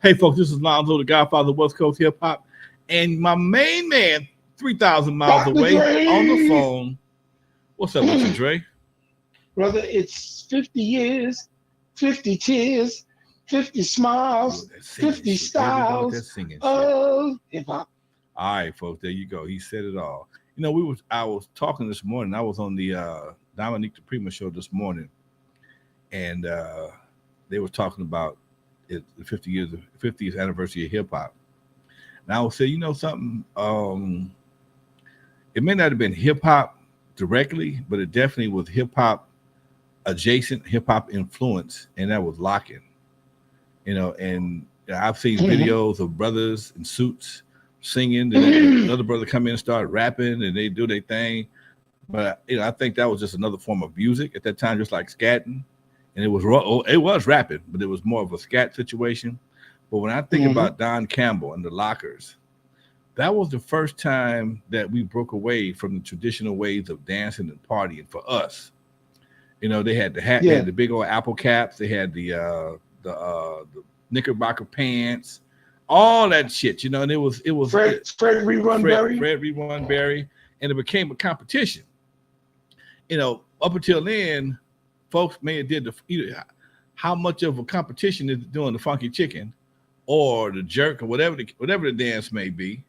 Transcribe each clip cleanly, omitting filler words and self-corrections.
Hey, folks, this is Lonzo, the Godfather of West Coast hip hop, and my main man, 3,000 miles Dr. away, on the Dre. phone. What's up with you, Dre? Brother, it's 50 years, 50 tears, 50 smiles, 50 Shit. There we go with that styles singing shit. of hip hop. All right, folks, there you go. He said it all. You know, I was talking this morning. I was on the Dominique the Prima show this morning, and they were talking about the 50th anniversary of hip hop. And I would say, you know something? It may not have been hip hop directly, but it definitely was hip hop adjacent, hip hop influence, and that was locking. You know, and I've seen videos of brothers in suits singing, and then another brother come in and start rapping, and they do their thing. But you know, I think that was just another form of music at that time, just like scatting. And it was rapping, but it was more of a scat situation. But when I think about Don Campbell and the Lockers, that was the first time that we broke away from the traditional ways of dancing and partying for us. You know, they had the hat, they had the big old apple caps, they had the knickerbocker pants, all that shit. You know, and it was Fred Rerun Berry, and it became a competition. You know, up until then, folks may have did how much of a competition is doing the funky chicken or the jerk or whatever the dance may be.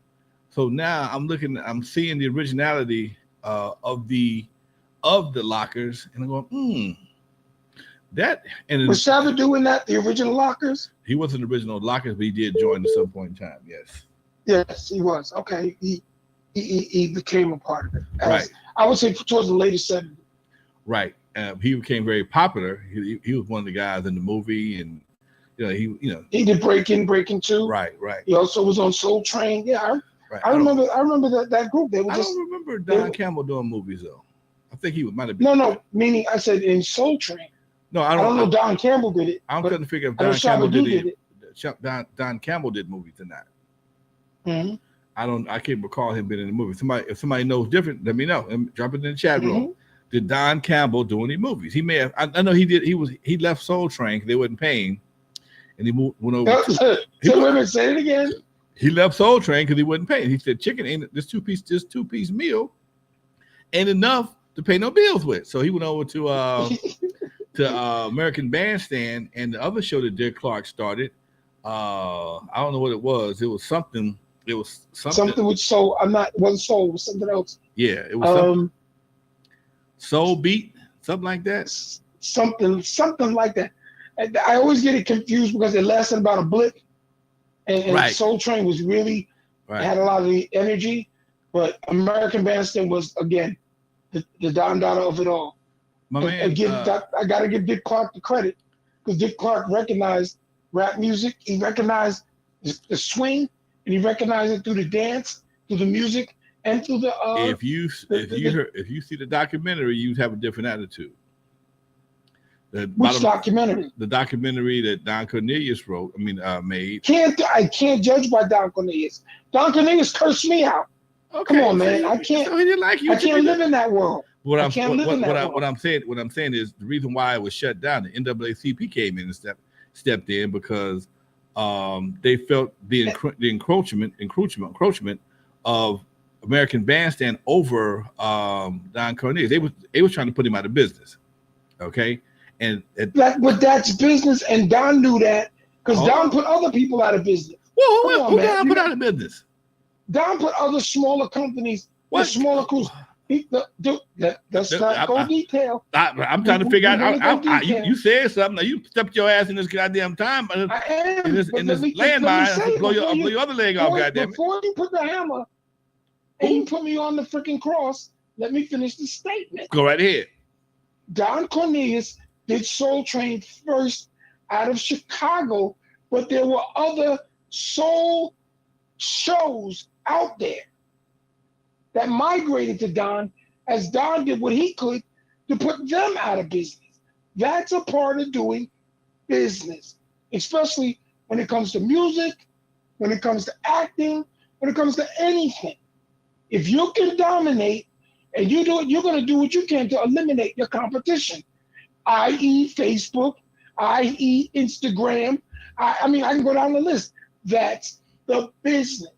So now I'm seeing the originality of the Lockers, and I'm going, that. And was Shabba doing that? The original Lockers? He wasn't the original Lockers, but he did join at some point in time. Yes, he was. Okay, he became a part of it. Right. I would say towards the later 70s. Right. He became very popular. He was one of the guys in the movie, and he did Breaking too. Right. He also was on Soul Train. Yeah, right. I remember that group. I don't remember Don Campbell doing movies though. I think he might have been. No. Meaning I said in Soul Train. No, I don't know. Don Campbell did it. I'm trying to figure if Don Campbell did it. Don Campbell did movies or not. Mm-hmm. I can't recall him being in the movie. If somebody knows different, let me know. And drop it in the chat room. Did Don Campbell do any movies? He may have. I know he did. He left Soul Train because they wasn't paying, and he went over. Say it again. He left Soul Train because he wasn't paying. He said, "Chicken ain't this two piece meal ain't enough to pay no bills with." So he went over to American Bandstand, and the other show that Dick Clark started. I don't know what it was. It was something. It was something with soul. It wasn't soul. It was something else. Yeah, it was something. Soul Beat, something like that. Something like that. And I always get it confused because it lasted about a blip, and Soul Train was really had a lot of the energy, but American Bandstand was again the Don Dada of it all. I got to give Dick Clark the credit because Dick Clark recognized rap music. He recognized the swing, and he recognized it through the dance, through the music, and through the. If you see the documentary, you'd have a different attitude. Which documentary? The documentary that Don Cornelius made. I can't judge by Don Cornelius. Don Cornelius cursed me out. Okay, come on, man. I can't. So he didn't like you. I can't live in that world. What I'm saying is the reason why it was shut down. The NAACP came in and stepped in because they felt the encroachment of American Bandstand over Don Cornelius. They was trying to put him out of business. Okay. But that's business, and Don knew that because Don put other people out of business. Who Don put out of business? Don put other smaller companies, smaller crews. Let's not go detail. I'm trying to figure out. You said something. Now you stepped your ass in this goddamn time. I am in this landmine. I'll blow your other leg off, goddamn it. Before you put the hammer and you put me on the freaking cross, let me finish the statement. Go right ahead. Don Cornelius did Soul Train first out of Chicago, but there were other soul shows out there that migrated to Don as Don did what he could to put them out of business. That's a part of doing business, especially when it comes to music, when it comes to acting, when it comes to anything. If you can dominate and you do it, you're going to do what you can to eliminate your competition, i.e. Facebook, i.e. Instagram, I mean, I can go down the list. That's the business.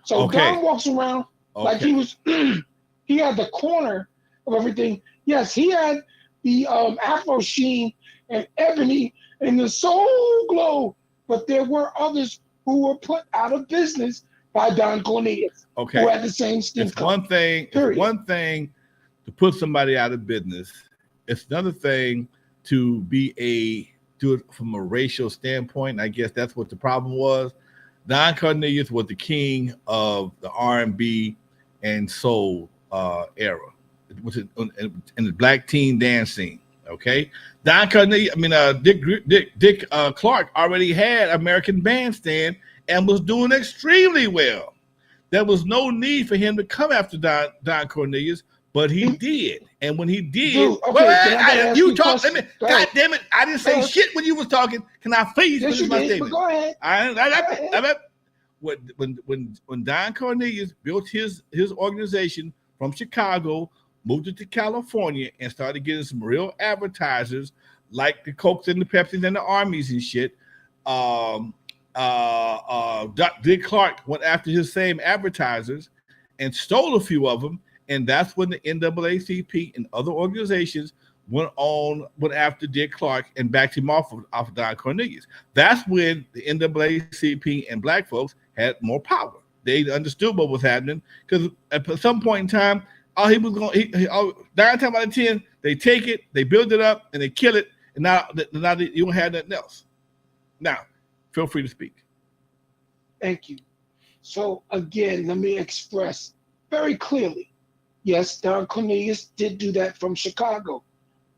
So Okay. Don walks around like he was, he had the corner of everything. Yes, he had the Afro Sheen and Ebony and the Soul Glow, but there were others who were put out of business by Don Cornelius, who had the same skin color. It's one thing to put somebody out of business. It's another thing to do it from a racial standpoint. I guess that's what the problem was. Don Cornelius was the king of the R&B and soul era, which is in the black teen dance scene. Okay, Don Cornelius. Dick Clark already had American Bandstand and was doing extremely well. There was no need for him to come after Don Cornelius, but he did. And when he did, Dude, okay, you talk. God damn it! I didn't say shit when you was talking. Can I please finish my statement? Go ahead. When Don Cornelius built his organization from Chicago, moved it to California, and started getting some real advertisers like the Cokes and the Pepsis and the Armies and shit. Dick Clark went after his same advertisers and stole a few of them, and that's when the NAACP and other organizations went after Dick Clark and backed him off of Don Cornelius. That's when the NAACP and black folks had more power. They understood what was happening because at some point in time, all he was going, 9 times out of 10, they take it, they build it up, and they kill it, and now you don't have nothing else. Now, feel free to speak. Thank you. So again, let me express very clearly. Yes, Don Cornelius did do that from Chicago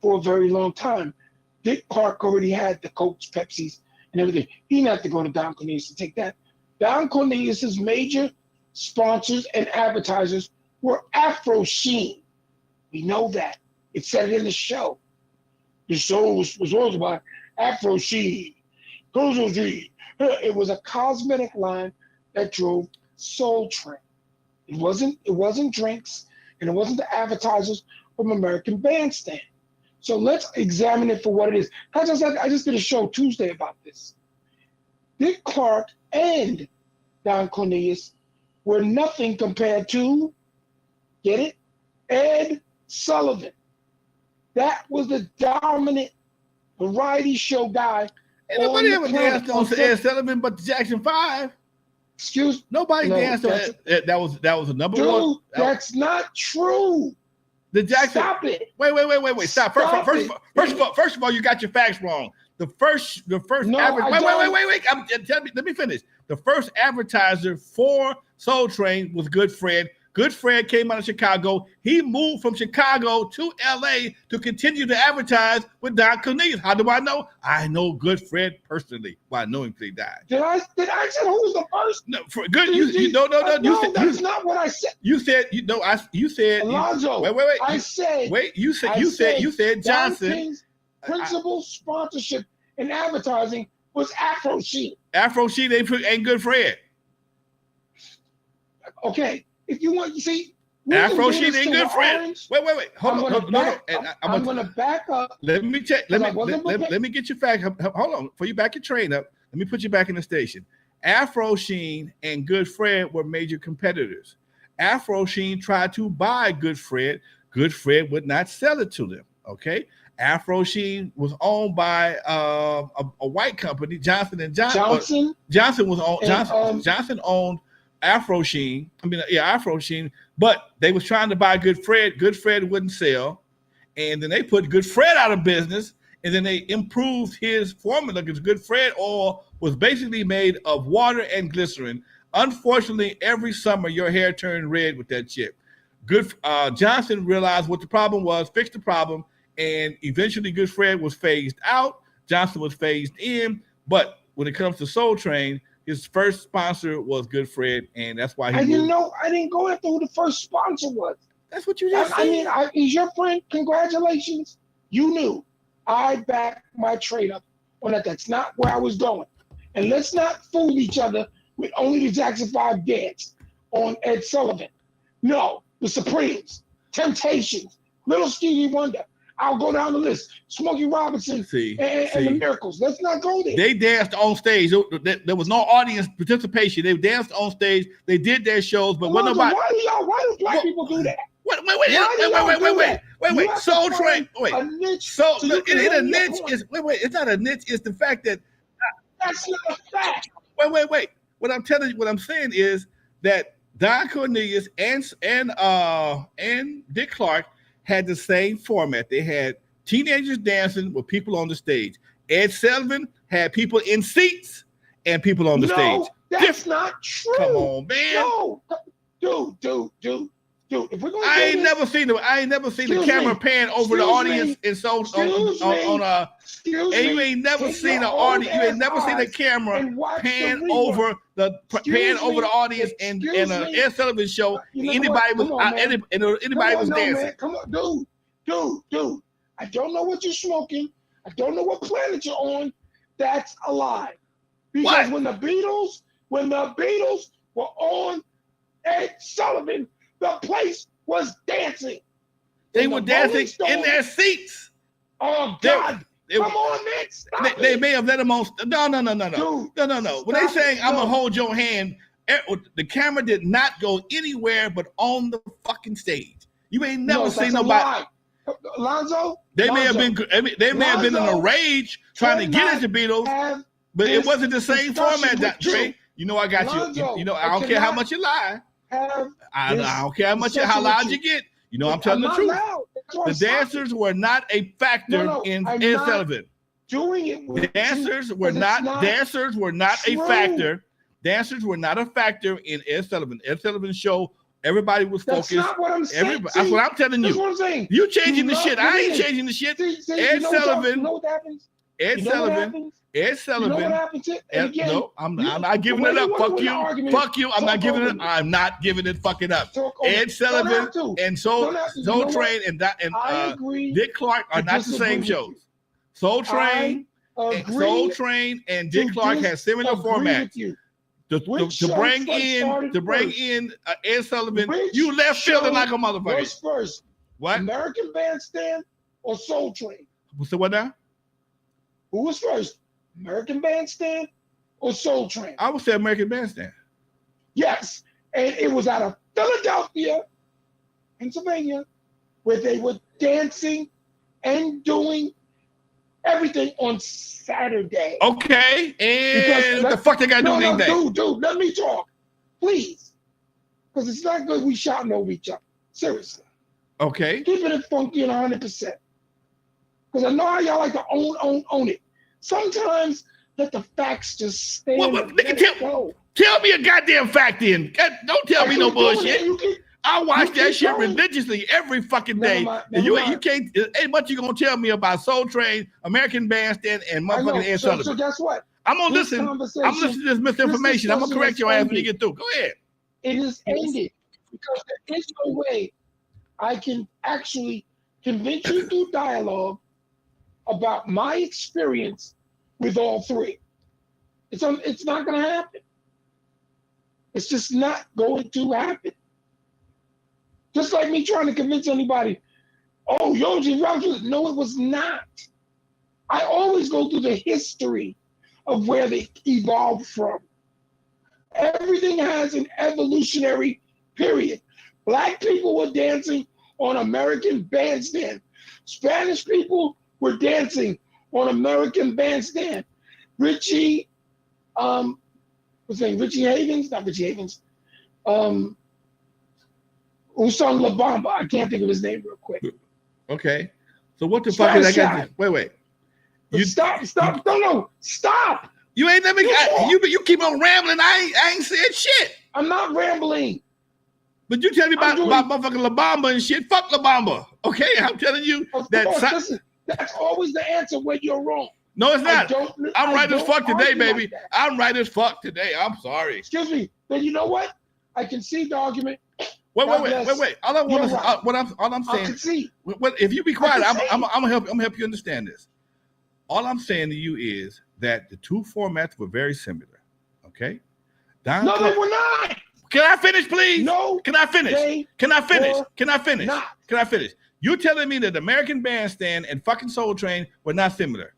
for a very long time. Dick Clark already had the Cokes, Pepsis, and everything. He didn't have to go to Don Cornelius to take that. Don Cornelius's major sponsors and advertisers were Afro Sheen. We know that. It said it in the show. The show was always about Afro Sheen. It was a cosmetic line that drove Soul Train. It wasn't drinks, and it wasn't the advertisers from American Bandstand. So let's examine it for what it is. I just did a show Tuesday about this. Dick Clark and Don Cornelius were nothing compared to, get it? Ed Sullivan. That was the dominant variety show guy. And nobody ever danced on Ed Sullivan but the Jackson 5. Nobody danced on it. That was the number one. Dude, that's not true. The Jackson. Stop it. Wait. Stop. First of all, you got your facts wrong. The first. No, wait. Let me finish. The first advertiser for Soul Train was Good Fred. Good Fred came out of Chicago. He moved from Chicago to LA to continue to advertise with Don Cornelius. How do I know? I know Good Fred personally. Well, I know him because he died. Did I say who was the first? No, good. No. That's not what I said. You said you said Lonzo. Wait. You said Johnson. King's principal sponsorship in advertising was Afro Sheen. Afro Sheen ain't Good Fred. Okay. If you want, you see, Afro Sheen ain't Good Fred. Wait. Hold on. No. I'm going to back up. Let me check. Let me get your fact. Hold on. Before you back your train up, let me put you back in the station. Afro Sheen and Good Fred were major competitors. Afro Sheen tried to buy Good Fred. Good Fred would not sell it to them. Okay. Afro Sheen was owned by a white company, Johnson and Johnson. Johnson owned Afro Sheen. Afro Sheen. But they was trying to buy Good Fred. Good Fred wouldn't sell. And then they put Good Fred out of business. And then they improved his formula because Good Fred oil was basically made of water and glycerin. Unfortunately, every summer your hair turned red with that shit. Johnson realized what the problem was, fixed the problem, and eventually Good Fred was phased out. Johnson was phased in. But when it comes to Soul Train, his first sponsor was Good Fred, and that's why he moved. I didn't go after who the first sponsor was. That's what you just said. He's your friend. Congratulations. You knew. I backed my trade up on that. That's not where I was going. And let's not fool each other with only the Jackson 5 dance on Ed Sullivan. No, the Supremes, Temptations, Little Stevie Wonder. I'll go down the list. Smokey Robinson and the Miracles. Let's not go there. They danced on stage. There was no audience participation. They danced on stage. They did their shows, but Why do black people do that? Wait. Soul Train. Wait. A niche. So it a niche is it's not a niche. It's the fact that that's not a fact. Wait. What I'm saying is that Don Cornelius and Dick Clark had the same format. They had teenagers dancing with people on the stage. Ed Sullivan had people in seats and people on the stage. That's not true. Come on, man. No, dude. If we're going I ain't never seen the camera pan over the audience and so on you ain't never seen an audience. You ain't never seen a camera pan over the audience and an Ed Sullivan show. Anybody was dancing. Man. Come on, dude. I don't know what you're smoking. I don't know what planet you're on. That's a lie. Because when the Beatles were on Ed Sullivan, the place was dancing. They were dancing in their seats. Oh God! Come on, man. They may have let them on. No. Dude, no. When they saying I'm gonna hold your hand, the camera did not go anywhere but on the fucking stage. You ain't never seen nobody. Lonzo. They may have been in a rage trying to get at the Beatles, but it wasn't the same format. Trey, you know I got Lonzo, you. You know I don't care how much you lie. I don't care how loud you get. You know I'm telling the truth. The dancers were not a factor in Ed Sullivan. Doing it. Dancers were not a factor. Dancers were not a factor in Ed Sullivan. Ed Sullivan's show. Everybody was focused. That's not what I'm saying. That's what I'm telling you. That's what I'm saying. You changing the shit. I ain't changing the shit. Ed Sullivan. You know what happens? Ed Sullivan. You know what happens? No, I'm not giving it up. Fuck you. I'm not giving it. I'm not giving it fucking up. Ed Sullivan and Soul Train and Dick Clark are not the same shows. Soul Train and Dick Clark had similar formats. To bring in Ed Sullivan, you left fielding like a motherfucker. What's first? What? American Bandstand or Soul Train? So what now? Who was first? American Bandstand or Soul Train? I would say American Bandstand. Yes, and it was out of Philadelphia, Pennsylvania, where they were dancing and doing everything on Saturday. Okay, and what the fuck they got to do anything? Dude, let me talk, please, because it's not good we shouting over each other. Seriously. Okay. Keeping it funky and 100%. Because I know how y'all like to own it. Sometimes let the facts just stand. Tell me a goddamn fact then. Don't tell me no bullshit. I watch that shit religiously every fucking day. You can't. Ain't much you gonna tell me about Soul Train, American Bandstand, and motherfucking Ed Sullivan. So guess what? I'm gonna listen. I'm listening to this misinformation. I'm gonna correct your ass when you get through. Go ahead. It is ended because there is no way I can actually convince you through dialogue about my experience with all three. It's not going to happen. It's just not going to happen. Just like me trying to convince anybody, oh, Yogi Rogers. No, it was not. I always go through the history of where they evolved from. Everything has an evolutionary period. Black people were dancing on American Bandstand. Spanish people were dancing on American Bandstand. Richie Havens, not Richie Havens, who sung La Bamba. I can't think of his name real quick. Okay. So what the fuck is that guy? Wait. Stop. No, stop. You ain't never got you keep on rambling. I ain't said shit. I'm not rambling. But you tell me about motherfucking La Bamba and shit. Fuck La Bamba. Okay, I'm telling you listen, that's always the answer when you're wrong. No, it's not. I'm right as fuck today, baby. Like I'm right as fuck today. I'm sorry. Excuse me. But you know what? I can see the argument. Wait. All I'm saying. If you be quiet, I'm gonna help you understand this. All I'm saying to you is that the two formats were very similar. Okay. They were not. Can I finish, please? No. Can I finish? Can I finish? You're telling me that American Bandstand and fucking Soul Train were not similar?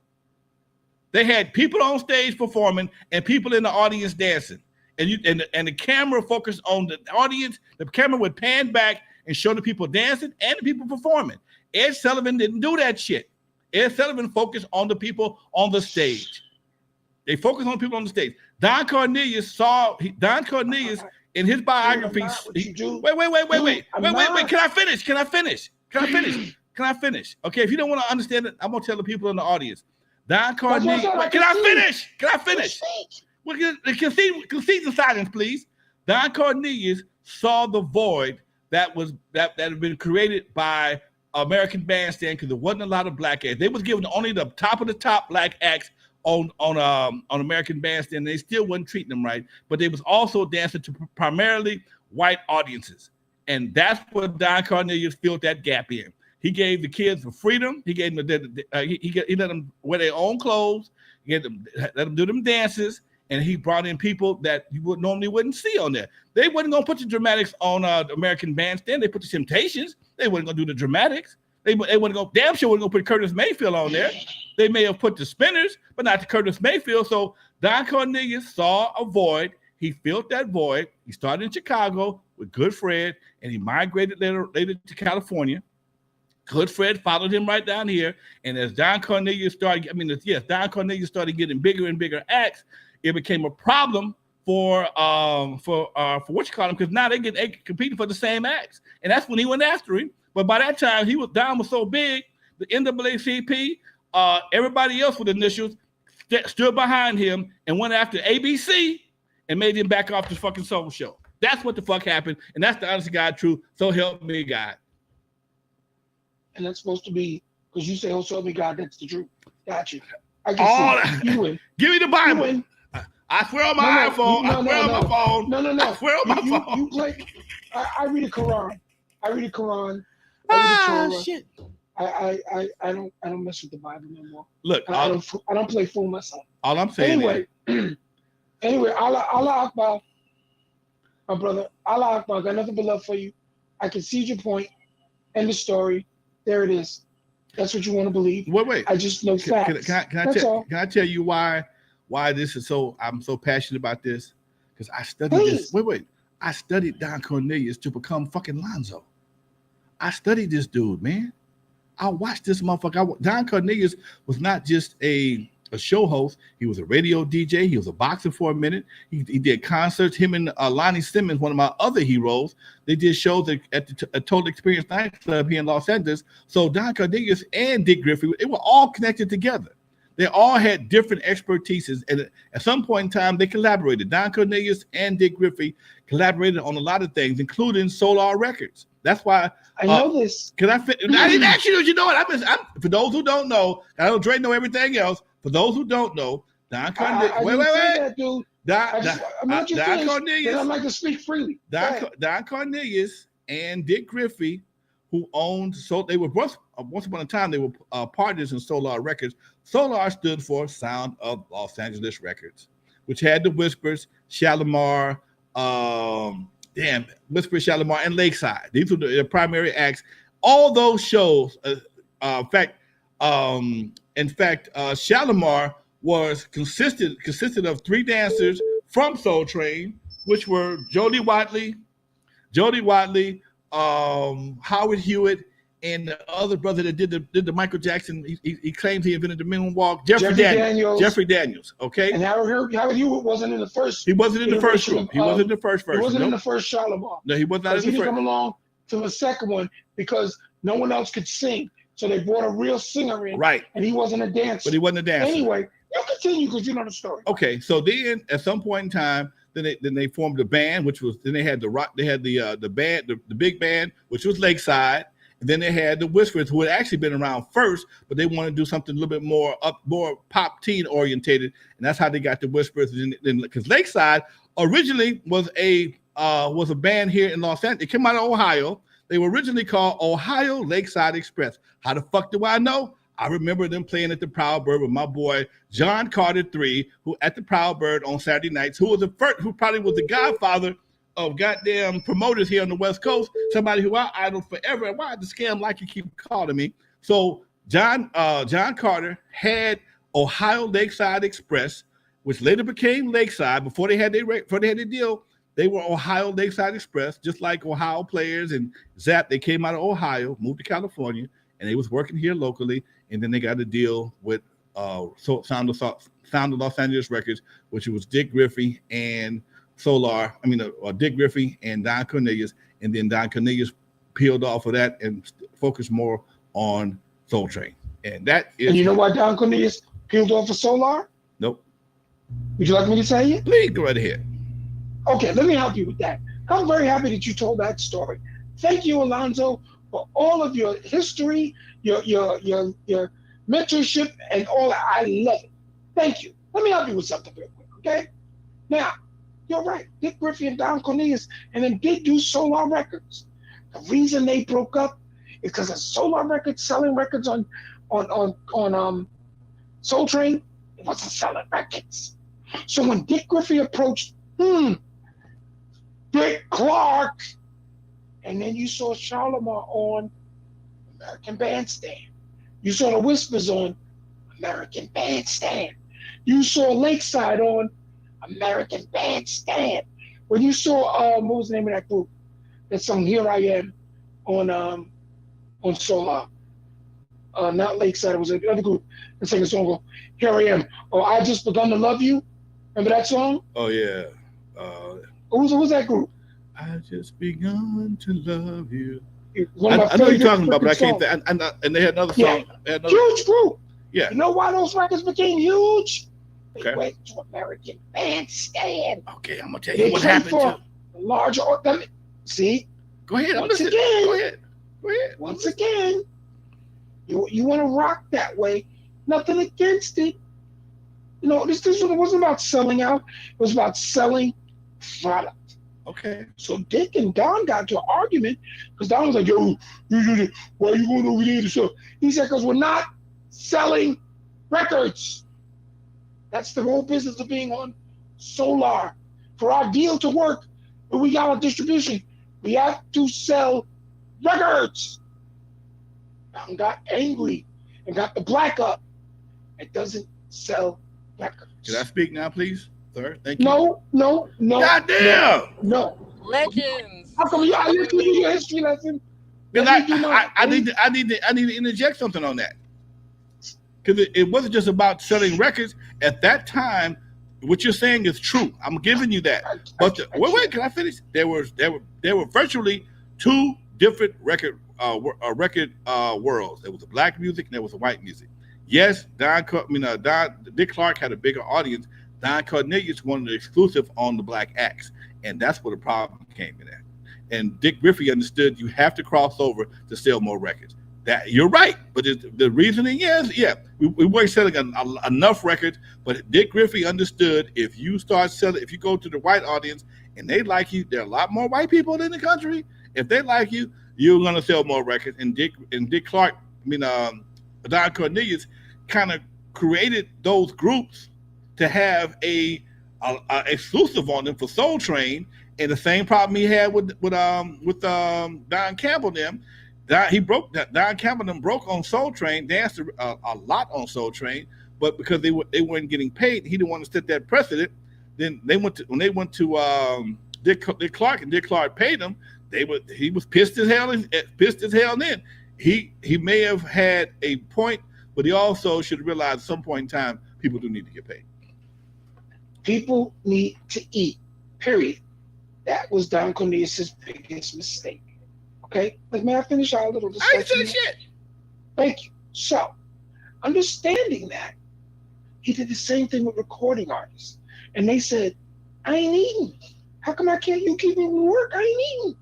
They had people on stage performing and people in the audience dancing. And the camera focused on the audience. The camera would pan back and show the people dancing and the people performing. Ed Sullivan didn't do that shit. Ed Sullivan focused on the people on the stage. They focused on the people on the stage. Don Cornelius in his biography. Wait. Can I finish? Okay, if you don't want to understand it, I'm gonna tell the people in the audience. Don Cornelius. Can I finish? Well, concede the silence, please. Don Cornelius saw the void that had been created by American Bandstand because there wasn't a lot of black acts. They was given only the top of the top black acts on American Bandstand. They still wasn't treating them right, but they was also dancing to primarily white audiences, and that's what Don Cornelius filled that gap in. He gave the kids the freedom. He gave them he let them wear their own clothes. Let them do them dances. And he brought in people that you normally wouldn't see on there. They wasn't gonna put the dramatics on the American Bandstand. They put the Temptations. They wasn't gonna do the dramatics. They wasn't gonna damn sure wasn't gonna put Curtis Mayfield on there. They may have put the Spinners, but not the Curtis Mayfield. So Don Cornelius saw a void. He filled that void. He started in Chicago with Good Fred, and he migrated later to California. Good Fred followed him right down here. And as Don Cornelius started getting bigger and bigger acts, it became a problem for what you call them, because now they competing for the same acts, and that's when he went after him. But by that time, Don was so big, the NAACP, everybody else with initials stood behind him and went after ABC and made him back off the fucking Soul Show. That's what the fuck happened, and that's the honest to God truth. So help me God. And that's supposed to be because you say, "Oh, so help me God." That's the truth. Got you. I can see you win. Give me the Bible. I swear on my iPhone. I swear on my phone. No. I swear on my phone. You play. I read the Quran. Shit. I don't mess with the Bible no more. Look, I don't play fool myself. All I'm saying. Anyway, Allah Akbar, my brother. Allah Akbar. Got nothing but love for you. I concede your point. End the story. There it is. That's what you want to believe. Wait. I just know facts. Can I tell you why this is I'm so passionate about this? Because I studied this. Wait. I studied Don Cornelius to become fucking Lonzo. I studied this dude, man. I watched this motherfucker. Don Cornelius was not just a show host. He was a radio DJ. He was a boxer for a minute. He did concerts. Him and Lonnie Simmons, one of my other heroes, they did shows at the Total Experience nightclub here in Los Angeles. So Don Cornelius and Dick Griffey, they were all connected together. They all had different expertises, and at some point in time, they collaborated. Don Cornelius and Dick Griffey collaborated on a lot of things, including Solar Records. That's why I know this. I didn't ask you. You know what? For those who don't know, I don't Dre know everything else. For those who don't know, Don Cornelius. Wait. That, dude. Don Cornelius. I like to speak freely. Don Cornelius and Dick Griffey, who owned they were once upon a time they were partners in Solar Records. Solar stood for Sound of Los Angeles Records, which had the Whispers, Shalimar, Whispers, Shalimar, and Lakeside. These were the primary acts. All those shows, in fact, Shalimar consisted of three dancers from Soul Train, which were Jody Watley, Howard Hewitt, and the other brother that did the Michael Jackson. He claims he invented the moonwalk. Jeffrey Daniels. Okay. And Howard Hewitt wasn't in the first. He wasn't in the first group. He wasn't in the first version. He wasn't in the first Shalimar. No, he was not in the first. He didn't come along to the second one because no one else could sing. So they brought a real singer in. Right. And he wasn't a dancer. But he wasn't a dancer. Anyway, you continue because you know the story. Okay. So then at some point in time, then they formed a band, then they had the band, the big band, which was Lakeside. And then they had the Whispers, who had actually been around first, but they wanted to do something a little bit more pop teen orientated, and that's how they got the Whispers. Because Lakeside originally was a band here in Los Angeles. It came out of Ohio. They were originally called Ohio Lakeside Express. How the fuck do I know? I remember them playing at the Proud Bird with my boy John Carter III, who at the Proud Bird on Saturday nights, who probably was the godfather of goddamn promoters here on the West Coast, somebody who I idol forever. And why the scam like you keep calling me? So John Carter had Ohio Lakeside Express, which later became Lakeside. Before they had their deal, they were Ohio Lakeside Express, just like Ohio Players and Zap. They came out of Ohio, moved to California, and they was working here locally. And then they got a deal with Sound of Los Angeles Records, which was Dick Griffey and Dick Griffey and Don Cornelius, and then Don Cornelius peeled off of that and focused more on Soul Train. And that is. And you know why Don Cornelius peeled off of Solar? Nope. Would you like me to say it? Please go right ahead. Okay, let me help you with that. I'm very happy that you told that story. Thank you, Alonzo, for all of your history, your mentorship, and all that. I love it. Thank you. Let me help you with something real quick, okay? Now, you're right. Dick Griffey and Don Cornelius, and then did do Solar Records. The reason they broke up is because of Solar Records selling records on Soul Train. It wasn't selling records. So when Dick Griffey approached Dick Clark, and then you saw Charlemagne on American Bandstand. You saw the Whispers on American Bandstand. You saw Lakeside on American Bandstand. When you saw what was the name of that group that sung "Here I Am" on Solar, not Lakeside, it was another group that sang a song called "Here I Am." Oh, I Just Begun to Love You. Remember that song? Oh yeah. Who's that group? I just begun to love you. One of my I know you're talking about, but I songs. can't. And they had another song. Yeah. Huge group. Yeah. You know why those records became huge? They Okay. went to American Bandstand. Okay, I'm gonna tell They you what played happened for to. larger. See, Go ahead. I'm once listening. again. Go ahead. Once again, you want to rock that way. Nothing against it. You know, this wasn't about selling out. It was about selling product. Okay. So Dick and Don got into an argument because Don was like, "Yo, why are you going over there to sell?" He said, "Because we're not selling records. That's the whole business of being on Solar. For our deal to work, when we got our distribution, we have to sell records." Don got angry and got the black up. It doesn't sell records. Can I speak now, please, sir? Thank you. No. Goddamn. No. Legends. How come I let you do your history lesson? Because I need to interject something on that. Because it wasn't just about selling records. At that time, what you're saying is true. I'm giving you that. But wait, can I finish? There were virtually two different record worlds. There was the black music and there was the white music. Yes, Dick Clark had a bigger audience. Don Cornelius wanted the exclusive on the black acts, and that's where the problem came in at. And Dick Griffey understood you have to cross over to sell more records. That you're right, but the reasoning is, we weren't selling enough records. But Dick Griffey understood if you start selling, if you go to the white audience and they like you, there are a lot more white people in the country. If they like you, you're gonna sell more records. And Dick Clark, Don Cornelius, kind of created those groups to have a exclusive on them for Soul Train, and the same problem he had with Don Campbell them. Don Campbell them broke on Soul Train, danced a lot on Soul Train, but because they weren't getting paid, he didn't want to set that precedent. Then when they went to Dick Clark, and Dick Clark paid them, he was pissed as hell. Then he may have had a point, but he also should realize at some point in time people do need to get paid. People need to eat, period. That was Don Cornelius' biggest mistake. Okay? May I finish our little discussion? I ain't said shit. Thank you. So, understanding that, he did the same thing with recording artists. And they said, "I ain't eating. How come you keep me from work? I ain't eating."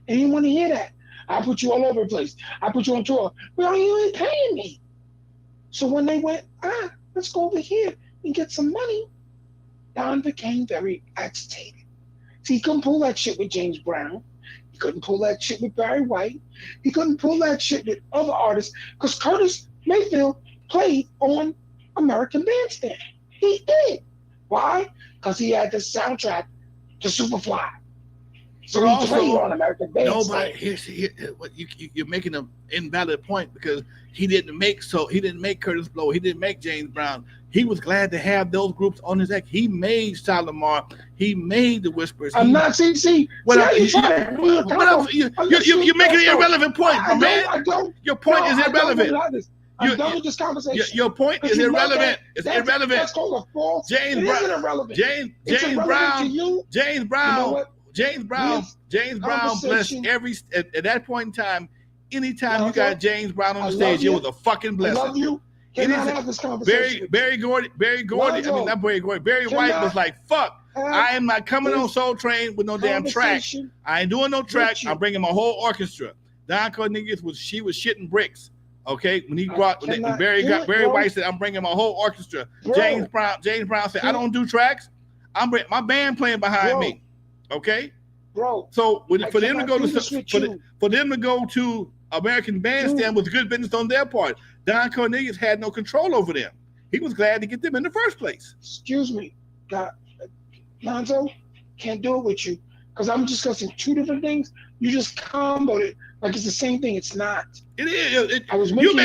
And he didn't want to hear that. "I put you all over the place. I put you on tour. Well, you ain't paying me." So when they went, let's go over here and get some money, Don became very agitated. See, he couldn't pull that shit with James Brown. He couldn't pull that shit with Barry White. He couldn't pull that shit with other artists because Curtis Mayfield played on American Bandstand. He did. Why? Because he had the soundtrack to Superfly. So he played on American Bandstand. Nobody. What you're making an invalid point because he didn't make Curtis Blow. He didn't make James Brown. He was glad to have those groups on his act. He made Shalimar. He made the Whispers. I'm not see. What else? You're making an irrelevant point, my man. I don't. Your point is irrelevant. I'm done with this conversation. Your point is irrelevant. It's irrelevant. That's called a false. James Brown. Isn't irrelevant. James Brown blessed at that point in time. Anytime you got James Brown on the stage, it was a fucking blessing. I love you. Cannot have this conversation. Barry Gordy. Lonzo, I mean, not Barry Gordy. Barry White was like, "Fuck, I am not coming on Soul Train with no damn track. I ain't doing no track. I'm bringing my whole orchestra." Don Cornelius was shitting bricks. Okay, when he brought Barry White said, "I'm bringing my whole orchestra." Bro. James Brown said, "I don't do tracks. I'm my band playing behind me." Okay, bro. So for them to go to American Bandstand was good business on their part. Don Cornelius had no control over them. He was glad to get them in the first place. Excuse me, Lonzo, can't do it with you because I'm discussing two different things. You just comboed it like it's the same thing. It's not. It is. You're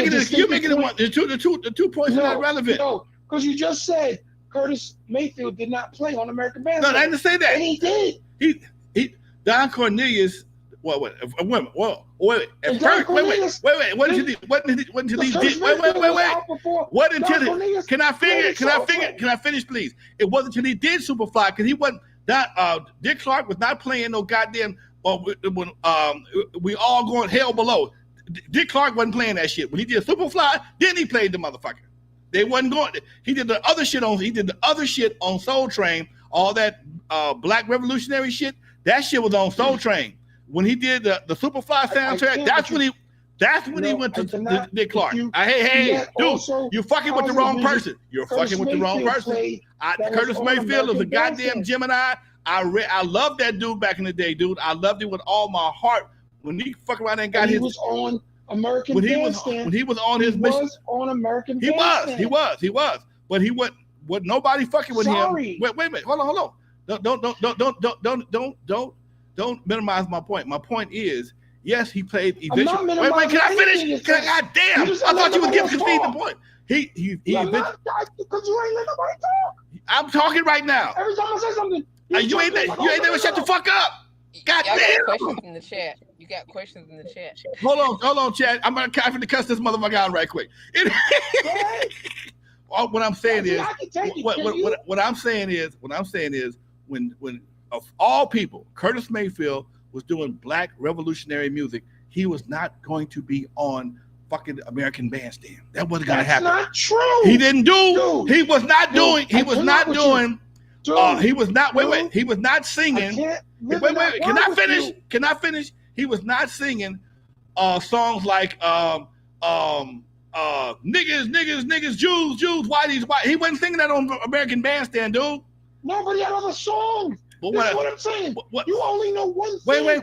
making it one. The two points are not relevant. No, because you just said Curtis Mayfield did not play on American Bandstand. No, I didn't say that. And he did. He Don Cornelius. Wait. At first, wait. What until he did? Wait. What until he? Can I finish, please? It wasn't until he did Superfly because he wasn't. Dick Clark was not playing no goddamn. When we all going hell below. Dick Clark wasn't playing that shit. When he did Superfly, then he played the motherfucker. They wasn't going. He did the other shit on Soul Train. All that Black Revolutionary shit. That shit was on Soul Train. When he did the Superfly soundtrack, that's when he went to Dick Clark. Hey, dude, you're fucking with the wrong person. You're fucking with the wrong person. Curtis Mayfield is a goddamn Gemini. I love that dude back in the day, dude. I loved it with all my heart. When he fuck around and got his. He was on American Bandstand. When he was on his mission. He was on American Bandstand. He was. But he what nobody fucking with him. Wait a minute. Hold on. Don't minimize my point. My point is, yes, he played eventually. Wait, can I finish? Goddamn. I thought you was giving the point. He because you ain't let nobody talk. I'm talking right now. Every time I say something, you ain't never shut the fuck up. God damn. Got questions in the chat. You got questions in the chat. Hold on, Chad. I'm gonna cuss this motherfucker out right quick. What I'm saying is, what I'm saying is, when of all people, Curtis Mayfield was doing Black revolutionary music, he was not going to be on fucking American Bandstand. That wasn't gonna happen. That's not true. He didn't do. He was not doing. He was not doing. He was not. Wait. He was not singing. Wait. Can I finish? He was not singing songs like niggas, Jews, whiteys, white. He wasn't singing that on American Bandstand, dude. Nobody had other songs. That's what I'm saying. You only know one thing. Wait.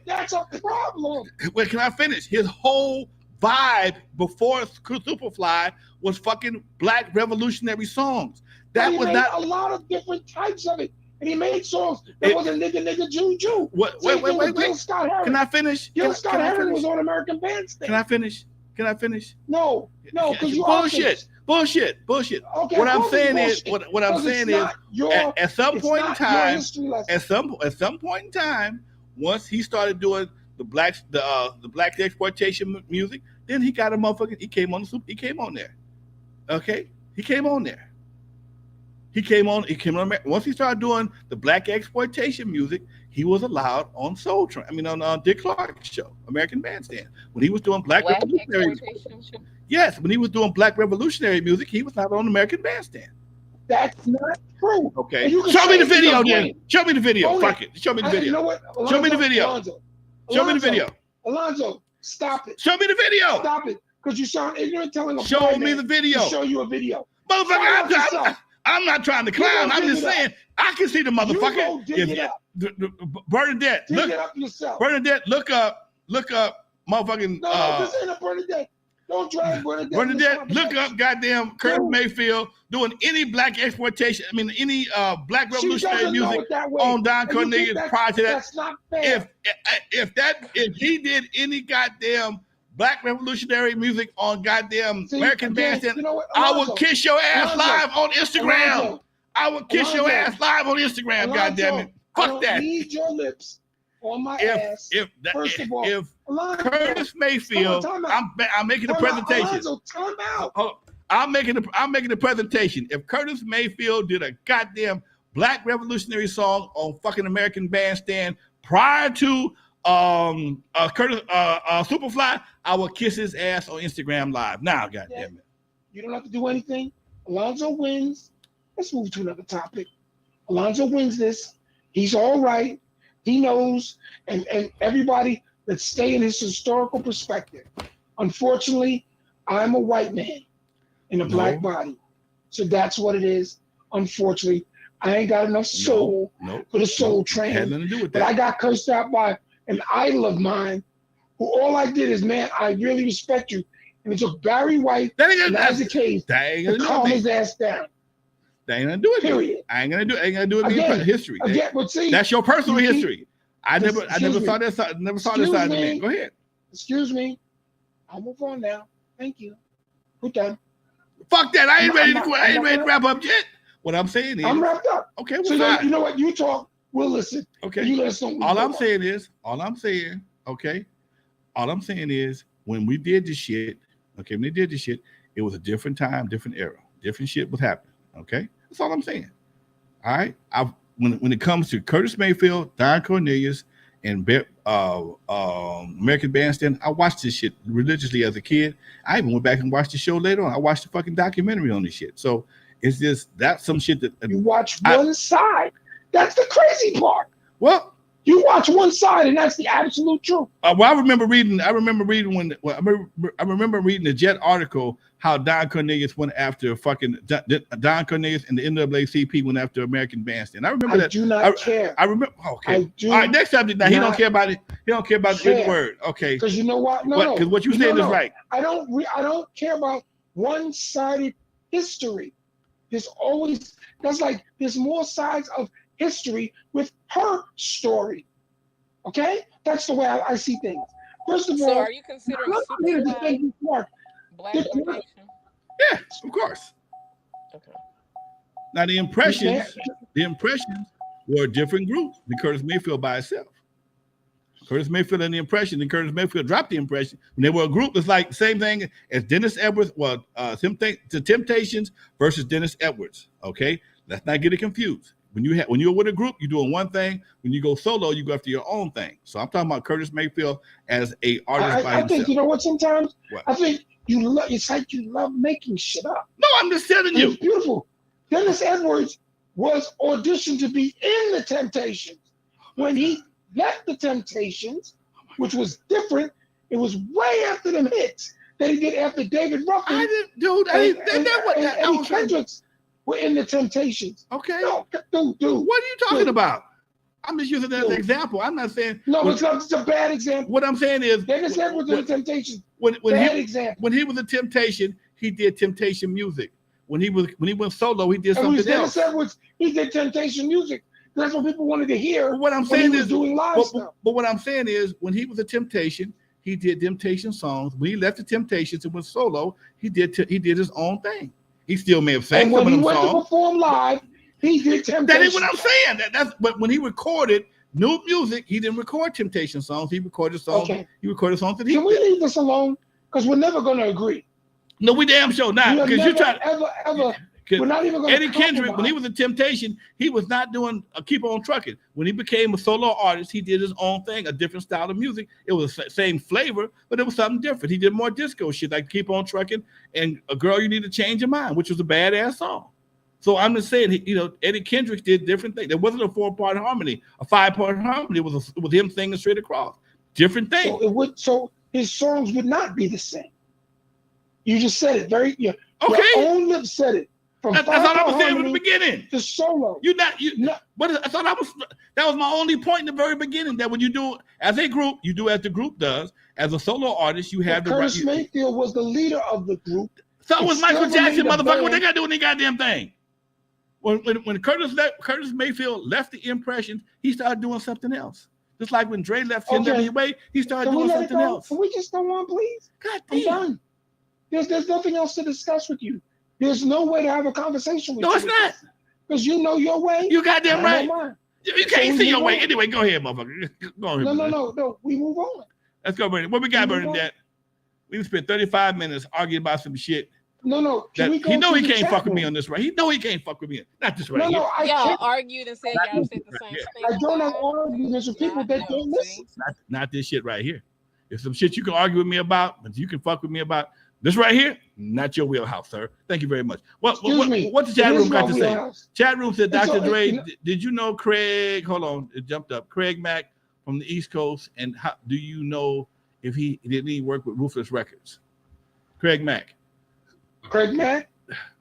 That's a problem. Wait, can I finish? His whole vibe before Superfly was fucking Black revolutionary songs. That was not a lot of different types of it. And he made songs that wasn't nigga, Jew. Wait. Can I finish? Gil Scott-Heron was on American Bandstand. Can I finish? No, because you bullshit. Okay, what I'm saying is, at some point in time, once he started doing the black exploitation music, then he got a motherfucker. He came on there. Okay, he came on there. Once he started doing the Black exploitation music, he was allowed on Soul Train. I mean, on Dick Clark's show, American Bandstand. When he was doing Black revolutionary music. Yes, when he was doing Black revolutionary music, he was not on American Bandstand. That's not true. Okay. Show me the video, then. Show me the video. Fuck it. Show me the video. You know what? Alonzo, show me the video. Show me the video. Alonzo, stop it. Show me the video. Stop it. Because you sound ignorant telling a show me the video. Show you a video. Motherfucker, I'm not trying to clown. I'm just saying I can see the motherfucker. You go dig it up. Bernadette, dig it up yourself. Bernadette, look up, motherfucking. No, this ain't a Bernadette. Don't drag Bernadette. Bernadette, look up goddamn Curtis Mayfield doing any black exploitation. I mean, any black revolutionary music on Don Cornelius prior to that. That's not fair. If he did any goddamn black revolutionary music on goddamn American Bandstand, you know what, I will kiss your ass live on Instagram. Alonzo, I will kiss your ass live on Instagram. Goddamn it! Fuck that. Need your lips on my ass. First of all, if Alonzo, Curtis Mayfield, I'm making a presentation. Alonzo, time out. I'm making a presentation. If Curtis Mayfield did a goddamn black revolutionary song on fucking American Bandstand prior to Curtis Superfly, I will kiss his ass on Instagram Live. Now, goddamn it. You don't have to do anything. Alonzo wins. Let's move to another topic. Alonzo wins this. He's all right. He knows, and everybody, let's stay in his historical perspective. Unfortunately, I'm a white man in a black body. So that's what it is. Unfortunately, I ain't got enough soul for the soul train. Had nothing to do with that. But I got cursed out by an idol of mine who all I did is, man, I really respect you. And it took Barry White and Isaac Hayes to calm his ass down. That ain't gonna do it. Period. I ain't gonna do it. In history. But see, that's your personal history. I never saw this side. Never saw this side of me. Go ahead. Excuse me. I'll move on now. Thank you. We're done. Fuck that. I ain't ready to quit. I ain't ready to wrap up yet. What I'm saying is, I'm wrapped up. Okay. So you know what? You talk. We'll listen. Okay. You let us know. All I'm saying is, when we did this shit, it was a different time, different era, different shit was happening. Okay. That's all I'm saying. All right. When it comes to Curtis Mayfield, Don Cornelius, and American Bandstand, I watched this shit religiously as a kid. I even went back and watched the show later on. I watched the fucking documentary on this shit. So it's just that's some shit that you watch one side. That's the crazy part. Well, you watch one side, and that's the absolute truth. Well, I remember reading the Jet article how Don Cornelius went after fucking Don Cornelius and the NAACP went after American Bandstand. I remember that. I do not care. I remember. Okay. All right. Next subject. Now he don't care about it. He don't care about the word. Okay. Because you know what? No. Because what you saying is right. I don't care about one-sided history. There's more sides of history with her story. Okay? That's the way I see things. First of all, are you considering black revolution? Yeah, of course. Okay. Now the impressions were a different group than Curtis Mayfield by itself. Curtis Mayfield and the Impression, and Curtis Mayfield dropped the Impression. When they were a group, it's like the same thing as Dennis Edwards. Well, the Temptations versus Dennis Edwards. Okay, let's not get it confused. When you're with a group, you're doing one thing. When you go solo, you go after your own thing. So I'm talking about Curtis Mayfield as a artist by himself. I think you know what? Sometimes I think it's like you love making shit up. No, I'm just telling you. It's beautiful. Dennis Edwards was auditioned to be in the Temptations. When he left the Temptations, which was different, it was way after them hits that he did after David Ruffin. Eddie Kendricks were in the Temptations. Okay. No, dude. What are you talking about? I'm just using that as an example. I'm not saying. No, it's a bad example. What I'm saying is. Dennis Edwards in the Temptations. Bad example. When he was a Temptation, he did Temptation music. When he went solo, he did something else. Dennis Edwards, he did Temptation music. That's what people wanted to hear. But what I'm saying is doing live stuff. But what I'm saying is, when he was a Temptation, he did Temptation songs. When he left the Temptations and went solo, he did his own thing. He still may have sang some of them songs. When he went to perform live, he did Temptation. That ain't what I'm saying. But when he recorded new music, he didn't record Temptation songs. He recorded songs. Okay. He recorded songs that he. Can we leave this alone? Because we're never going to agree. No, we damn sure not. Because you try ever. We're not even going to. Eddie Kendrick, when he was a Temptation, he was not doing a Keep On Trucking. When he became a solo artist, he did his own thing, a different style of music. It was the same flavor, but it was something different. He did more disco shit like Keep On Trucking and A Girl You Need to Change Your Mind, which was a badass song. So I'm just saying, Eddie Kendrick did different things. There wasn't a 4-part harmony, a 5-part harmony. It was him singing straight across. Different thing. So his songs would not be the same. You just said it very. Your own lips said it. That's what I was saying from the beginning. The solo. That's That was my only point in the very beginning. That when you do as a group, you do as the group does. As a solo artist, you have the right. Curtis Mayfield was the leader of the group. So was Michael Jackson, motherfucker. band. What they got to do any goddamn thing? When Curtis Mayfield left the Impressions, he started doing something else. Just like when Dre left NWA, he started doing something else. Can we just go on, please? God I'm damn. done. There's nothing else to discuss with you. There's no way to have a conversation with you. No, it's not. Because you know your way. You goddamn right. Mine. You can't see your way. Anyway, go ahead, motherfucker. Go ahead. No. We move on. Let's go, Bernie. What we got, Bernadette? We spent 35 minutes arguing about some shit. No. He know he can't fuck with me on this right. He know he can't fuck with me. Not this right here. Y'all argued and said y'all said the same thing. I don't have arguments with people that don't listen. Not this shit right here. If some shit you can argue with me about, but you can fuck with me about, this right here, not your wheelhouse, sir. Thank you very much. What the chat room got to say? Chat room said, Dr. Dre, did you know Craig? Hold on, it jumped up. Craig Mack from the East Coast, and how do you know if he didn't work with Ruthless Records? Craig Mack.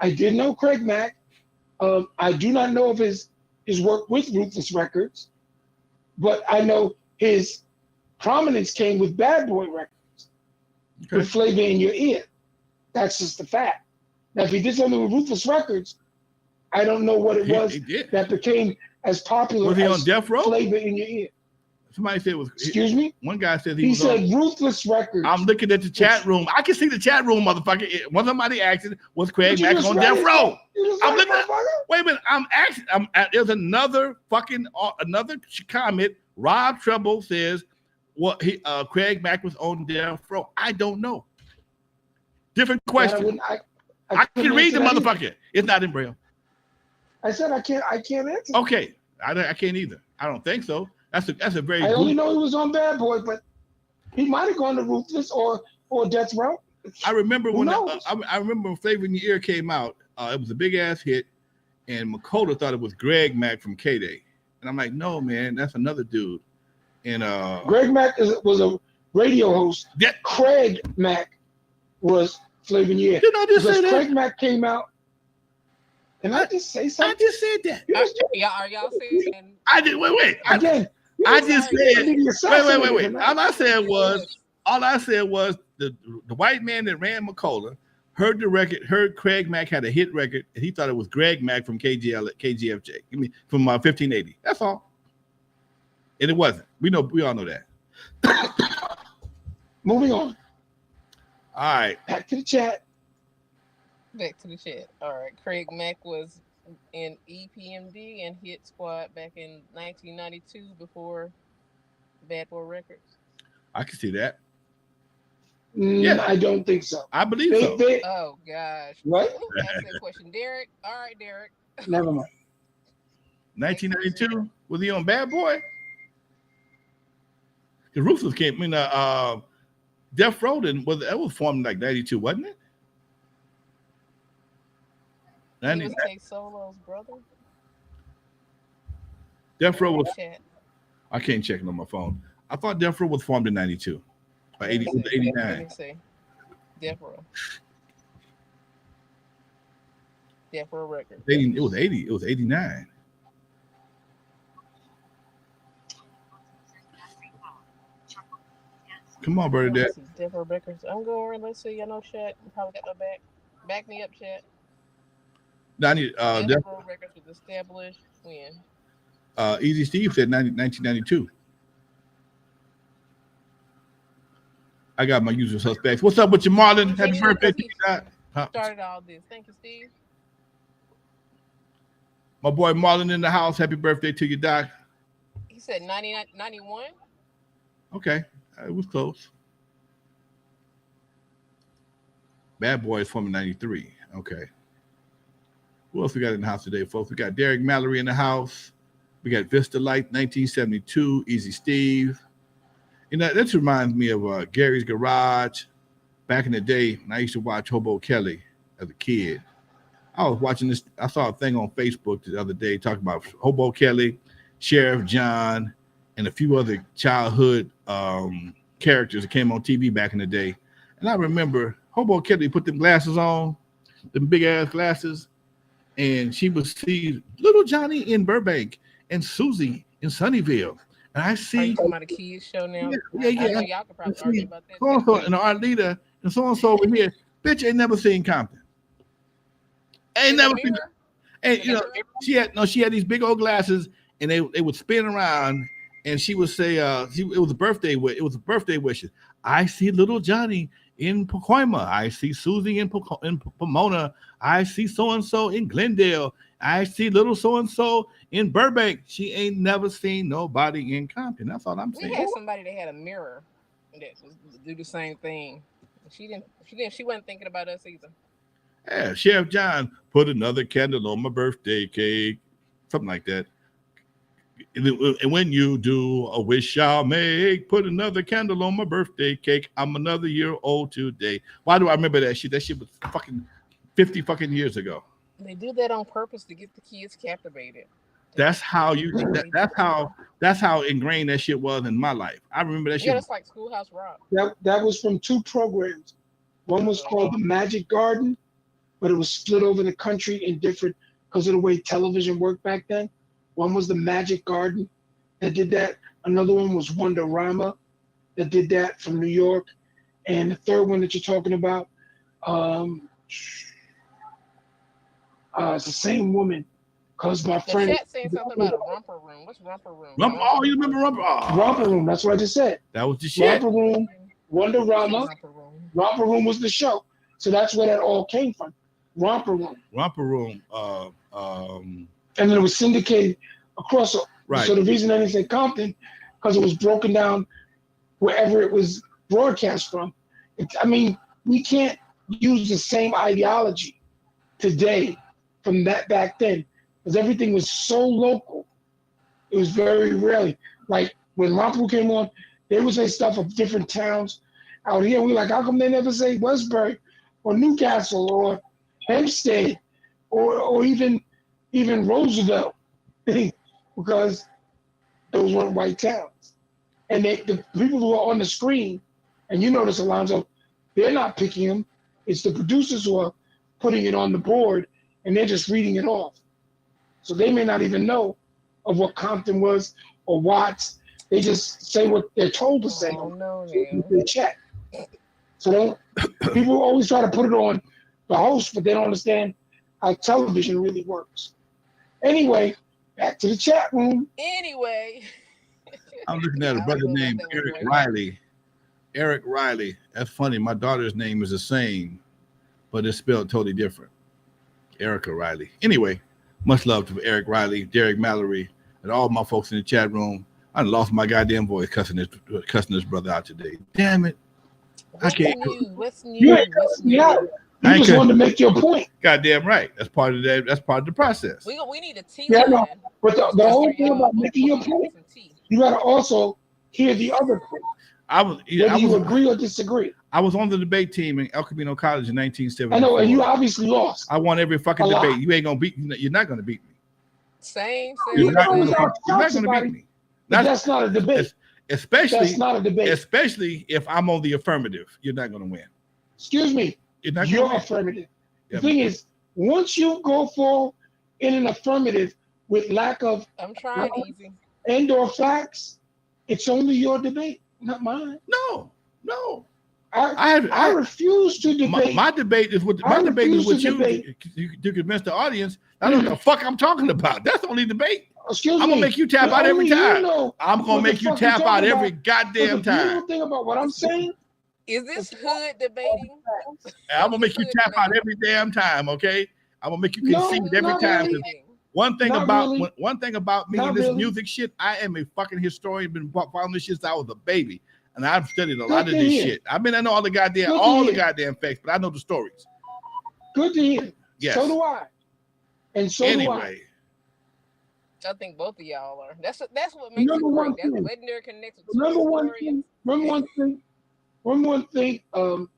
I did know Craig Mack. I do not know of his work with Ruthless Records, but I know his prominence came with Bad Boy Records, with Flavor in Your Ear. That's just the fact. Now, if he did something with Ruthless Records, I don't know what it was that became as popular he as on Death Row? Flavor in Your Ear. Somebody said it was. Excuse me? One guy said he said Ruthless Records. I'm looking at the chat room. I can see the chat room, motherfucker. When somebody asked it, was Craig Mack on Death Row? I'm looking at, wait a minute. I'm asking. There's another comment. Rob Treble says, Craig Mack was on Death Row. I don't know. Different question. I can read the motherfucker. Either. It's not in Braille. I said I can't answer. Okay. I can't either. I don't think so. That's a very. I only know he was on Bad Boy, but he might have gone to Ruthless or Death Row. I remember when I remember when Flavor in Your Ear came out. It was a big ass hit, and Makoto thought it was Greg Mack from K-Day, and I'm like, no, man, that's another dude. And Greg Mack was a radio host. Craig Mack was Flavor in Your Ear. Did I just say that? Craig Mack came out. Can I just say something? I just said that. Are y'all saying? I did. Wait. Again. I just said. Wait. All I said was the white man that ran Macola heard the record, heard Craig Mack had a hit record, and he thought it was Greg Mack from KGFJ. I mean, from 1580. That's all. And it wasn't. We all know that. Moving on. All right. Back to the chat. All right. Craig Mack was in EPMD and Hit Squad back in 1992 before Bad Boy Records. I can see that. Yeah, I don't think so. I believe so. Oh gosh. What? Ask that question, Derek. All right, Derek. Never mind. 1992 was he on Bad Boy? Because Ruthless came in. Death Row was formed in like 92, wasn't it? He was K Solo's brother. Death Row was. I can't check it on my phone. I thought Death Row was formed in 92. Or 89. Let me see. Death Row. Death Row Records. It was 80. It was 89. Come on, Bernadette. Death Row Records. I'm going. Let's see. I know chat. You probably got my back. Back me up, chat. I need Death Row Records was established when? Easy Steve said 1992. I got my usual suspects. What's up with you, Marlon? Happy birthday to you, Doc. Started all this. Thank you, Steve. My boy Marlon in the house. Happy birthday to you, Doc. He said 91. Okay, it was close. Bad Boy is from 93. Okay. Who else we got in the house today, folks? We got Derek Mallory in the house. We got Vista Light, 1972, Easy Steve. You know, that reminds me of Gary's Garage. Back in the day, when I used to watch Hobo Kelly as a kid. I was watching this. I saw a thing on Facebook the other day talking about Hobo Kelly, Sheriff John, and a few other childhood characters that came on TV back in the day. And I remember Hobo Kelly put them glasses on, them big ass glasses, and she would see little Johnny in Burbank and Susie in Sunnyvale, and I Are you see, talking about a kids show now? I know y'all could and probably argue see about that so and too. so, and our leader, and so and so over here. Bitch ain't never seen Compton. Ain't In the never seen. mirror? In And the you know, mirror? she had these big old glasses, and they would spin around, and she would say, it was a birthday it was a birthday wishes. I see little Johnny in Pacoima. I see Susie in Pomona. I see so and so in Glendale. I see little so and so in Burbank. She ain't never seen nobody in Compton. That's all I'm We saying. had somebody that had a mirror that was do the same thing. She wasn't thinking about us either. Yeah, Chef John put another candle on my birthday cake, something like that. And when you do a wish I'll make, put another candle on my birthday cake. I'm another year old today. Why do I remember that shit? That shit was fucking 50 fucking years ago. They do that on purpose to get the kids captivated. That's how you They do that. that's how ingrained that shit was in my life. I remember that Yeah, shit. that's like Schoolhouse Rock. That was from two programs. One was called The Magic Garden, but it was split over the country in different because of the way television worked back then. One was The Magic Garden that did that. Another one was Wonderama that did that from New York. And the third one that you're talking about, um, it's the same woman. Because my The friend, chat saying something about a romper room. What's romper room? Oh, you remember Rumble? Romper Oh, Room, that's what I just said. that was the shit. Romper Room, Wonderama, Romper room. Romper Room was the show. So that's where that all came from. Romper Room. Romper Room. And then it was syndicated across. Right. So the reason I didn't say Compton, because it was broken down wherever it was broadcast from. I mean, we can't use the same ideology today from that back then, because everything was so local. It was very rarely. Like when Romper came on, they would say stuff of different towns out here. We like, how come they never say Westbury or Newcastle or Hempstead or even Roosevelt? Because those weren't white towns. And the people who are on the screen, and you notice, Alonzo, they're not picking them. It's the producers who are putting it on the board, and they're just reading it off. So they may not even know of what Compton was or Watts. They just say what they're told to say. Oh no, They check. So people always try to put it on the host, but they don't understand how television really works. Anyway, back to the chat room. Anyway. I'm looking at a Yeah, I brother don't know named about that one, Eric boy. Riley. Eric Riley. That's funny. My daughter's name is the same, but it's spelled totally different. Erica Riley. Anyway, much love to Eric Riley, Derek Mallory, and all my folks in the chat room. I lost my goddamn voice cussing this brother out today. Damn it. What's can't- new? What's You new? ain't What's cussing me out. new? You I just ain't wanted to make your point. Goddamn right. That's part of that. That's part of the process. We need a tea Yeah, line. no. But the Just whole for thing y'all. about Both making your of y'all point, some tea. you got to also hear the other point, I was whether you agree or disagree. I was on the debate team in El Camino College in 1974. I know, and you obviously lost. I won every fucking A lot. debate. You ain't gonna beat. You're not gonna beat me. Same. You're not always gonna, out you're not shout gonna somebody, beat me. But that's not a debate. Especially, That's not a debate. especially if I'm on the affirmative. You're not gonna win. Excuse me. You're not gonna You're win. affirmative. The Yeah, thing is, once you go for in an affirmative with lack of I'm trying easy. and/or facts, it's only your debate, not mine. no. I refuse to debate. My debate is with I my debate is refuse to with you debate. to convince the audience. I don't know what the fuck I'm talking about. That's the only debate. Excuse I'm me. gonna make you tap but out every only time. You know I'm gonna what the make you fuck you're tap out talking every about. goddamn But the beautiful time. thing about what I'm saying, Is this hood debating? I'm gonna make you Hood tap out debating. every damn time. Okay, I'm gonna make you No, concede every not time. really. Debating. One thing Not about really. one thing about me Not and this really. music shit, I am a fucking historian. Been following this shit since I was a baby, and I've studied a Good lot of to this hear. shit. I mean, I know all the Good to hear. goddamn facts, but I know the stories. good to hear. Yes. So do I. And so do I. Anyway, I think both of y'all are. That's what makes Remember it one great. That's thing. legendary connection to Remember one historians. thing. Remember one thing.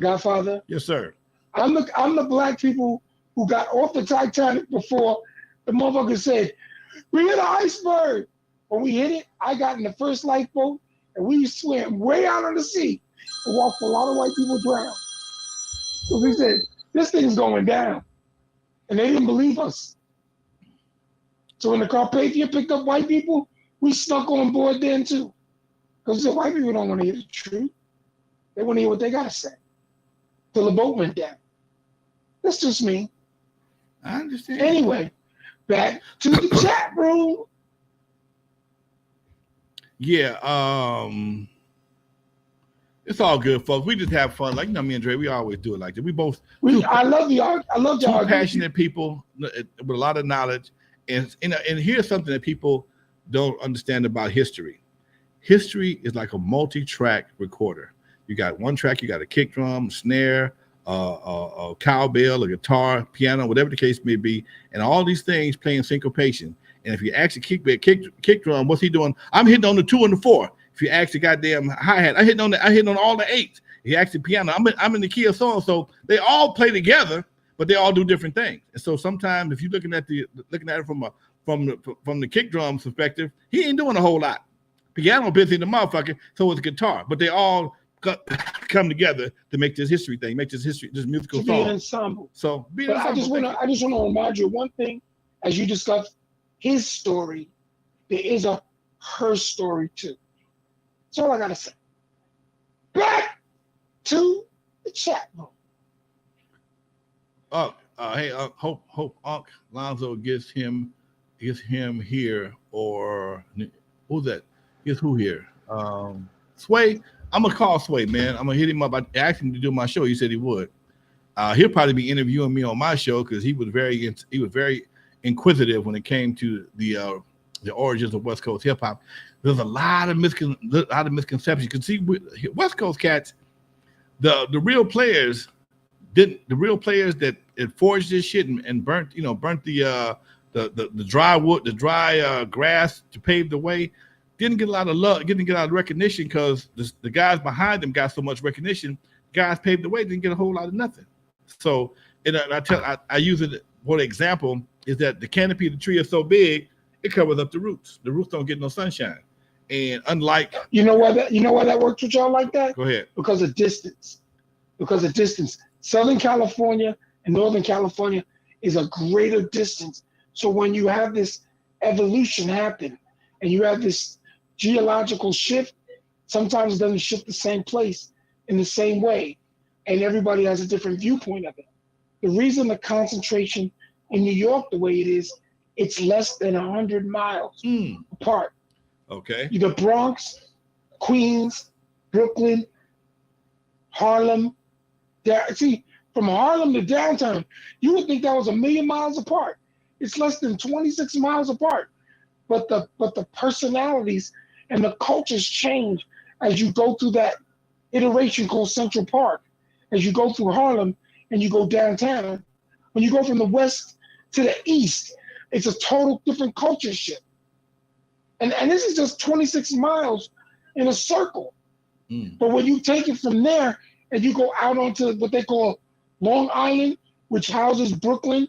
Godfather. yes, sir. I'm the black people who got off the Titanic before the motherfucker said, "We hit an iceberg." When we hit it, I got in the first lifeboat and we swam way out on the sea and watched a lot of white people drown. So we said, "This thing's going down," and they didn't believe us. So when the Carpathia picked up white people, we snuck on board then too. Because the white people don't want to hear the truth. They want to hear what they got to say. Till the boat went down. That's just me. I understand. Anyway, back to the chat room. Yeah, it's all good, folks. We just have fun. Like, me and Dre, we always do it like that. We both I love the two passionate people with a lot of knowledge. And here's something that people don't understand about history. History is like a multi-track recorder. You got one track, you got a kick drum, snare, a cowbell, a guitar, piano, whatever the case may be, and all these things playing syncopation. And if you actually kick drum, what's he doing? I'm hitting on the 2 and the 4. If you ask the goddamn hi-hat, I hitting on all the 8s. He asked the piano, I'm in the key of so and so. They all play together, but they all do different things. And so sometimes if you're looking at it from the kick drum perspective, he ain't doing a whole lot. Piano busy in the motherfucker, so is guitar, but they all come together to make this history thing, this musical song. Be an ensemble. So I just want to remind you of one thing, as you discussed his story, there is her story too. That's all I gotta say. Back to the chat room. Hope Unc Lonzo gets him here, or who's that? Guess who here? Sway. I'm gonna call Sway, man. I'm gonna hit him up. I asked him to do my show. He said he would. He'll probably be interviewing me on my show because he was very inquisitive when it came to the origins of West Coast hip hop. There's a lot of misconceptions. You can see West Coast cats, the real players that forged this shit and burnt the dry wood, the dry grass to pave the way. Didn't get a lot of love, didn't get a lot of recognition because the guys behind them got so much recognition. Guys paved the way, didn't get a whole lot of nothing. So, I use it for example is that the canopy of the tree is so big, it covers up the roots. The roots don't get no sunshine. And unlike you know why that works with y'all like that? Go ahead. Because of distance. Southern California and Northern California is a greater distance. So when you have this evolution happen and you have this geological shift, sometimes it doesn't shift the same place in the same way. And everybody has a different viewpoint of it. The reason the concentration in New York the way it is, it's less than 100 miles apart. Okay. The Bronx, Queens, Brooklyn, Harlem. From Harlem to downtown, you would think that was 1 million miles apart. It's less than 26 miles apart. But the personalities and the cultures change as you go through that iteration called Central Park. As you go through Harlem and you go downtown, when you go from the west to the east, it's a total different culture shift. And this is just 26 miles in a circle. But when you take it from there and you go out onto what they call Long Island, which houses Brooklyn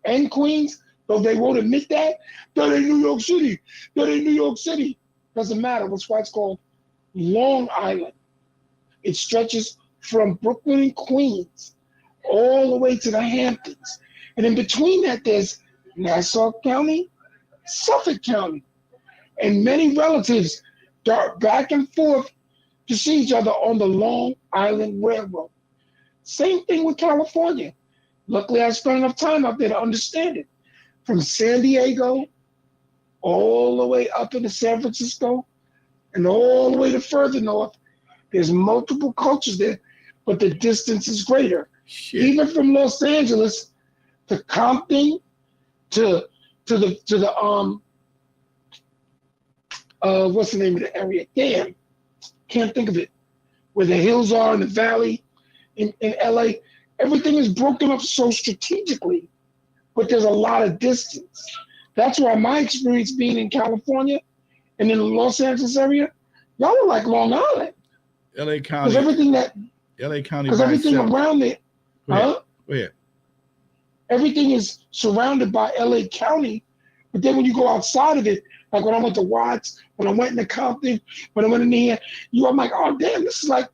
and Queens, though they won't admit that ain't New York City. That ain't New York City. Doesn't matter. That's why it's called Long Island. It stretches from Brooklyn and Queens all the way to the Hamptons. And in between that, there's Nassau County, Suffolk County. And many relatives dart back and forth to see each other on the Long Island Railroad. Same thing with California. Luckily, I spent enough time up there to understand it. From San Diego all the way up into San Francisco and all the way to further north, there's multiple cultures there, but the distance is greater. Shit. Even from Los Angeles to Compton to the what's the name of the area? Damn, can't think of it. Where the hills are in the valley in LA. Everything is broken up so strategically, but there's a lot of distance. That's why my experience being in California and in the Los Angeles area, y'all are like Long Island. LA County. Because everything around it, Go ahead. Everything is surrounded by LA County, but then when you go outside of it, like when I went to Watts, when I went into Compton, when I went in here, I'm like, oh damn, this is like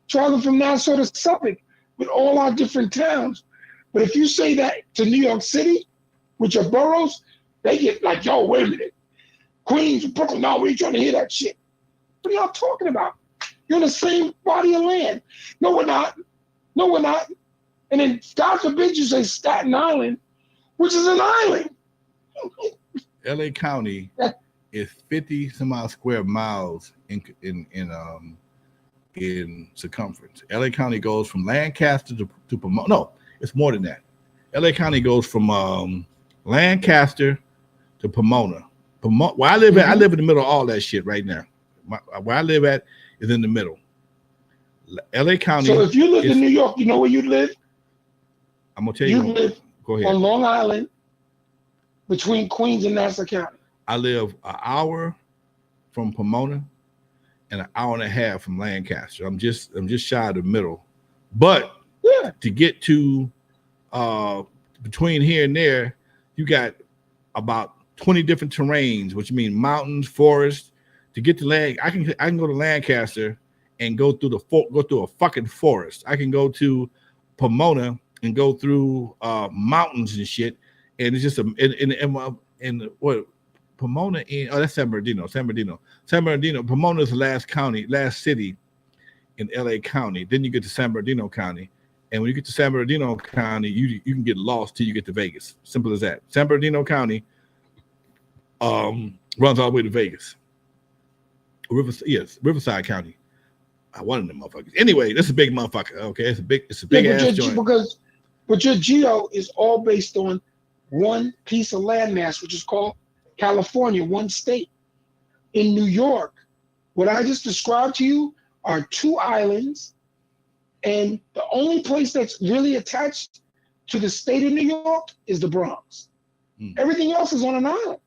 traveling from Nassau to Suffolk with all our different towns. But if you say that to New York City, which are boroughs, They get like, yo, wait a minute. Queens, Brooklyn, no, we ain't trying to hear that shit. What are y'all talking about? You're in the same body of land. No, we're not. No, we're not. And then, God forbid you say Staten Island, which is an island. LA County is 50 some odd square miles in circumference. LA County goes from Lancaster to Pomona. No, it's more than that. LA County goes from Lancaster to Pomona. Where I live at, I live in the middle of all that shit right now. Where I live at is in the middle. LA County. So if you lived in New York, you know where you live? I'm gonna tell you. You live go ahead. on Long Island between Queens and Nassau County. I live an hour from Pomona and an hour and a half from Lancaster. I'm just shy of the middle. But to get to between here and there, you got about 20 different terrains, which means mountains, forests. To get to land, I can go to Lancaster and go through a fucking forest. I can go to Pomona and go through mountains and shit. And it's just in what Pomona that's San Bernardino. Pomona is the last city in LA County. Then you get to San Bernardino County. And when you get to San Bernardino County, you can get lost till you get to Vegas. Simple as that. San Bernardino County runs all the way to Vegas. Riverside County. One of them motherfuckers. Anyway, this is a big motherfucker. Okay, it's a big ass joint. But your geo is all based on one piece of landmass, which is called California, one state. In New York, what I just described to you are two islands, and the only place that's really attached to the state of New York is the Bronx. Everything else is on an island.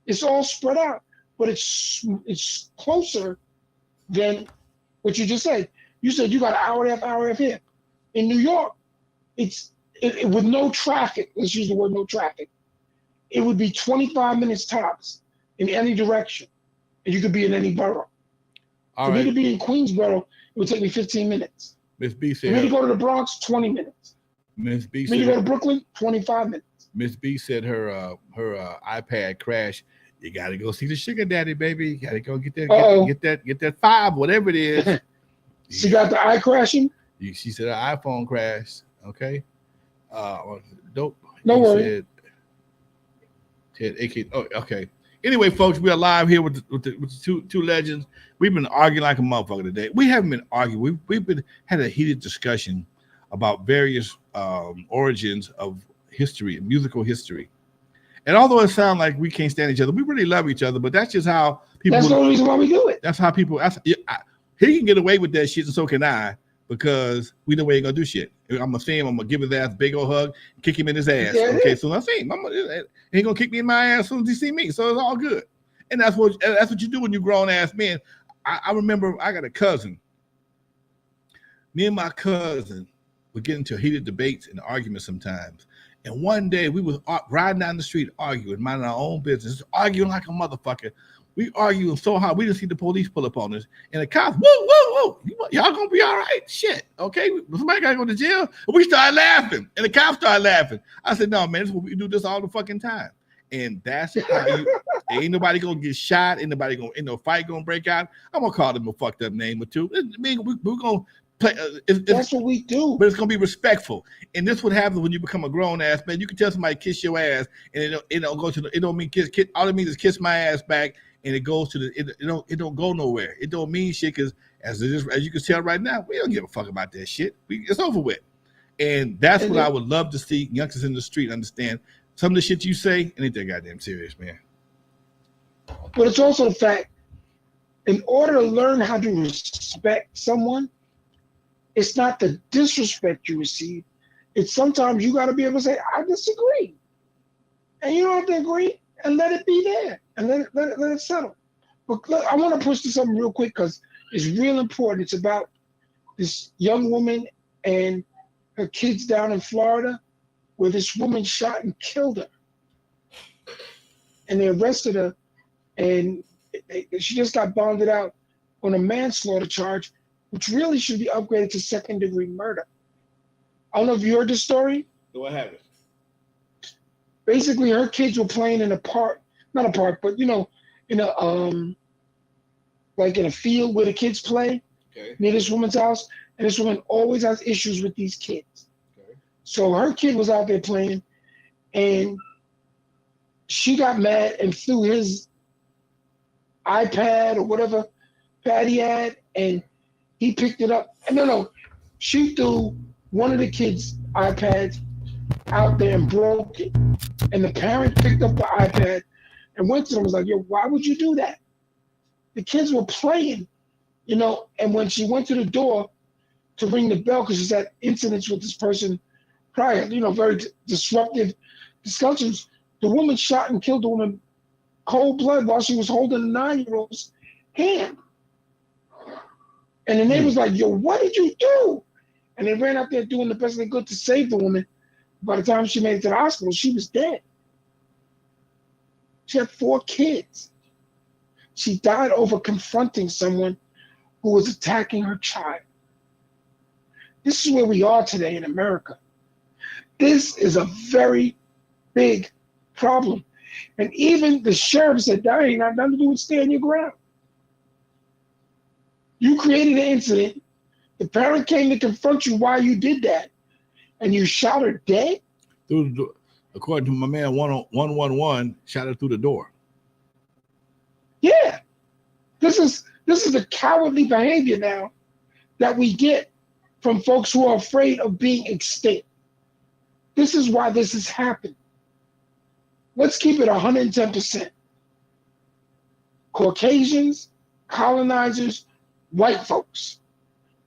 It's all spread out, but it's closer than what you just said. You said you got an hour and a half here. In New York, it's with no traffic. Let's use the word no traffic. It would be 25 minutes tops in any direction, and you could be in any borough. For me to be in Queensboro, it would take me 15 minutes. Miss B said. For me to go to the Bronx, 20 minutes. Miss B said. For me to go to Brooklyn, 25 minutes. Miss B said her iPad crashed. You got to go see the sugar daddy, baby. You got to go get that 5, whatever it is. She got the eye crashing. She said her iPhone crashed. Okay. Dope. No worries. Ted AK. Oh, okay. Anyway, folks, we are live here with the two legends. We've been arguing like a motherfucker today. We haven't been arguing. We've had a heated discussion about various origins of history, musical history. And although it sounds like we can't stand each other, we really love each other. But that's just how people. That's the only reason why we do it. That's how people. He can get away with that shit, and so can I, because we know we ain't gonna do shit. I'm gonna see him. I'm gonna give his ass a big old hug, kick him in his ass. Yeah, okay, so I see him. He gonna kick me in my ass as soon as he see me. So it's all good. And that's what you do when you grown ass men. I remember I got a cousin. Me and my cousin would get into heated debates and arguments sometimes. And one day we was riding down the street arguing, minding our own business, arguing like a motherfucker. We arguing so hard we didn't see the police pull up on us. And the cops, whoa, y'all gonna be all right? Shit, okay. Somebody gotta go to jail. And we started laughing, and the cops started laughing. I said, no, man, we do this all the fucking time. And that's how ain't nobody gonna get shot, ain't no fight gonna break out. I'm gonna call them a fucked up name or two. We're gonna play. That's what we do. But it's gonna be respectful. And this what happens when you become a grown ass man. You can tell somebody kiss your ass, and it don't go to it don't mean kiss. All it means is kiss my ass back, and it goes to it don't go nowhere. It don't mean shit because as you can tell right now, we don't give a fuck about that shit. It's over with. And that's what I would love to see youngsters in the street understand. Some of the shit you say, it ain't that goddamn serious, man. But it's also the fact, in order to learn how to respect someone, it's not the disrespect you receive. It's sometimes you got to be able to say, I disagree. And you don't have to agree and let it be there and let it settle. But look, I want to push to something real quick because it's real important. It's about this young woman and her kids down in Florida where this woman shot and killed her. And they arrested her, and she just got bonded out on a manslaughter charge, which really should be upgraded to second-degree murder. I don't know if you heard this story. Do I have it? basically her kids were playing in a park, not a park, but in a like in a field where the kids play near this woman's house, and this woman always has issues with these kids. So her kid was out there playing, and she got mad and threw his iPad or whatever pad he had, and he picked it up. No, she threw one of the kids' iPads out there and broke it. And the parent picked up the iPad and went to them and was like, yo, why would you do that? The kids were playing, and when she went to the door to ring the bell, because she's had incidents with this person prior, very disruptive discussions, the woman shot and killed the woman cold blood while she was holding a 9-year-old's hand. And the neighbor's like, yo, what did you do? And they ran out there doing the best they could to save the woman. By the time she made it to the hospital, she was dead. She had 4 kids. She died over confronting someone who was attacking her child. This is where we are today in America. This is a very big problem. And even the sheriff said, that ain't got nothing to do with staying your ground. You created an incident. The parent came to confront you why you did that, and you shot her dead? Through the door. According to my man 111, shot her through the door. Yeah. This is the cowardly behavior now that we get from folks who are afraid of being extinct. This is why this has happened. Let's keep it 110%. Caucasians, colonizers, white folks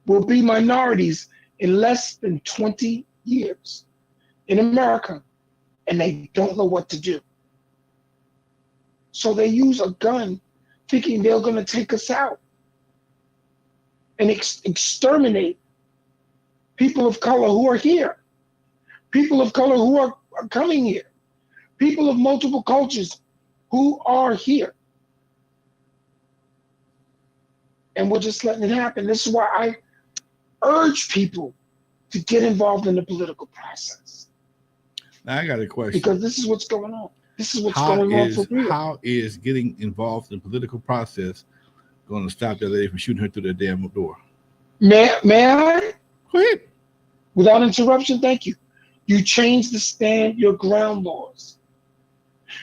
will be minorities in less than 20 years in America, and they don't know what to do. So they use a gun thinking they're going to take us out and exterminate people of color who are here, people of color who are coming here, people of multiple cultures who are here. And we're just letting it happen. This is why I urge people to get involved in the political process. Now I got a question. Because this is what's going on. This is what's going on for real. How is getting involved in the political process going to stop that lady from shooting her through the damn door? May I? Go ahead. Without interruption, thank you. You change the stand your ground laws.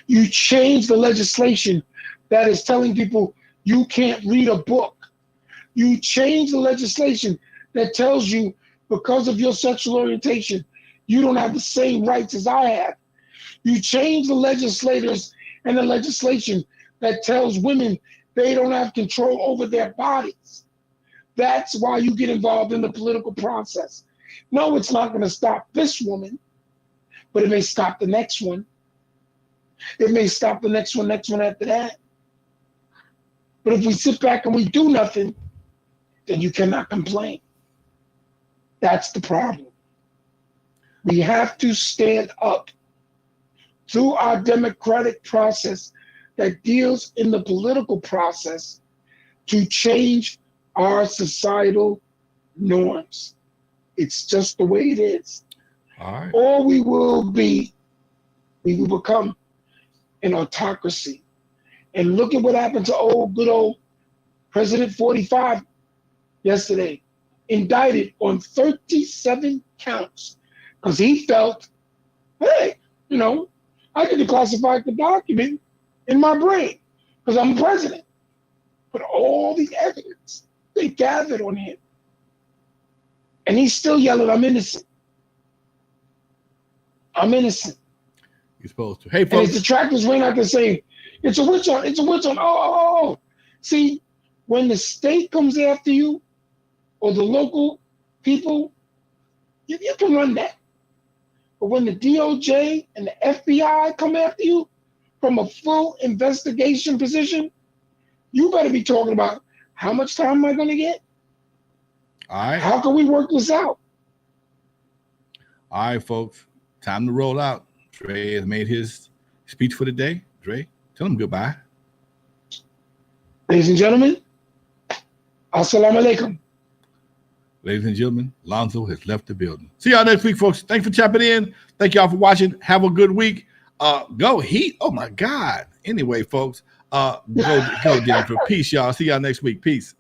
You change the legislation that is telling people you can't read a book. You change the legislation that tells you because of your sexual orientation, you don't have the same rights as I have. You change the legislators and the legislation that tells women they don't have control over their bodies. That's why you get involved in the political process. No, it's not going to stop this woman, but it may stop the next one. It may stop the next one after that. But if we sit back and we do nothing, then you cannot complain. That's the problem. We have to stand up through our democratic process that deals in the political process to change our societal norms. It's just the way it is. All right. Or we will become an autocracy. And look at what happened to good old President 45 yesterday, indicted on 37 counts because he felt, hey, I can declassify the document in my brain because I'm president. But all the evidence they gathered on him, and he's still yelling, I'm innocent. I'm innocent. You're supposed to. Hey, folks. And his detractors ring out and say, it's a witch hunt. It's a witch hunt. Oh. See, when the state comes after you or the local people, you can run that. But when the DOJ and the FBI come after you from a full investigation position, you better be talking about how much time am I going to get? All right. How can we work this out? All right, folks. Time to roll out. Dre has made his speech for the day. Dre, tell him goodbye. Ladies and gentlemen, assalamu alaikum. Ladies and gentlemen, Lonzo has left the building. See y'all next week, folks. Thanks for tapping in. Thank y'all for watching. Have a good week. Go Heat. Oh my God. Anyway, folks, go Denver. Peace, y'all. See y'all next week. Peace.